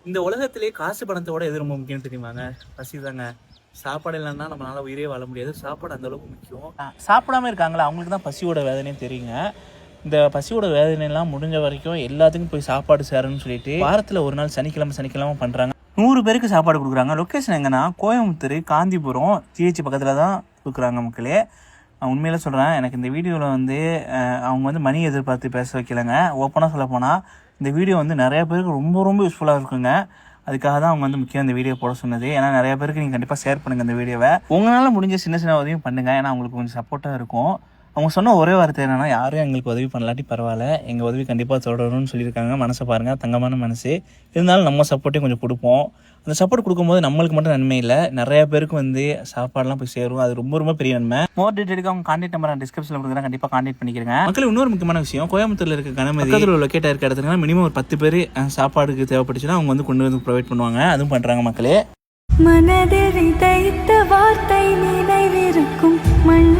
இந்த உலகத்திலே காசு பணத்தோட எது ரொம்ப முக்கியம் தெரியுமாங்க? பசி தாங்க. சாப்பாடு இல்லைன்னா நம்மளால உயிரே வாழ முடியாது. சாப்பாடு அந்த அளவுக்கு முக்கியம். சாப்பிடாம இருக்காங்களா அவங்களுக்கு தான் பசியோட வேதனையும் தெரியுங்க. இந்த பசியோட வேதனைலாம் முடிஞ்ச வரைக்கும் எல்லாத்துக்கும் போய் சாப்பாடு சேரணும்னு சொல்லிட்டு வாரத்தில் ஒரு நாள் சனிக்கிழமை பண்ணுறாங்க. 100 பேருக்கு சாப்பாடு கொடுக்குறாங்க. லொக்கேஷன் எங்கன்னா கோயம்புத்தூர், காந்திபுரம், TH பக்கத்தில் தான் கொடுக்குறாங்க மக்களே. உண்மையில சொல்கிறேன், எனக்கு இந்த வீடியோவில் வந்து அவங்க வந்து மணி எதிர்பார்த்து பேச வைக்கலைங்க. ஓப்பனாக சொல்ல போனால் இந்த வீடியோ வந்து நிறைய பேருக்கு ரொம்ப ரொம்ப யூஸ்ஃபுல்லாக இருக்குங்க. அதுக்காக தான் அவங்க வந்து முக்கியம் இந்த வீடியோ போட சொன்னது. ஏன்னா நிறைய பேருக்கு நீங்கள் கண்டிப்பாக ஷேர் பண்ணுங்கள் இந்த வீடியோவை. உங்களால் முடிஞ்ச சின்ன சின்ன உதவியும் பண்ணுங்கள். ஏன்னா அவங்களுக்கு கொஞ்சம் சப்போர்ட்டாக இருக்கும். அவங்க சொன்ன ஒரே வார்த்தை என்னென்னா, யாரும் எங்களுக்கு உதவி பண்ணலாட்டி பரவாயில்ல, எங்கள் உதவி கண்டிப்பாக தொடரணும்னு சொல்லியிருக்காங்க. மனசை பாருங்கள், தங்கமான மனசு. இருந்தாலும் நம்ம சப்போர்ட்டையும் கொஞ்சம் கொடுப்போம். அந்த சப்போர்ட் கொடுக்கும்போது நம்மளுக்கு மட்டும் நன்மை இல்லை, நிறைய பேருக்கு வந்து சாப்பாடுலாம் போய் சேரும். அது ரொம்ப ரொம்ப பெரிய நன்மை. மோர் டீட்டெயிலுக்கு அவங்க கான்டாக்ட் நம்பர் நான் டிஸ்கிரிப்ஷனில் கொடுக்குறேன், கண்டிப்பாக கான்டாக்ட் பண்ணிக்கிறேங்க. மக்கள் இன்னொரு முக்கியமான விஷயம், கோயம்புத்தூரில் இருக்க கணமதி பக்கத்தில் லொக்கேட்டாக இருக்க இடத்துல மினிமம் ஒரு 10 பேர் சாப்பாடுக்கு தேவைப்பட்டுச்சுன்னா அவங்க வந்து கொண்டு வந்து ப்ரொவைட் பண்ணுவாங்க. அதுவும் பண்ணுறாங்க மக்களே. மனதில் தைத்த வார்த்தை நினைவிருக்கும் மண்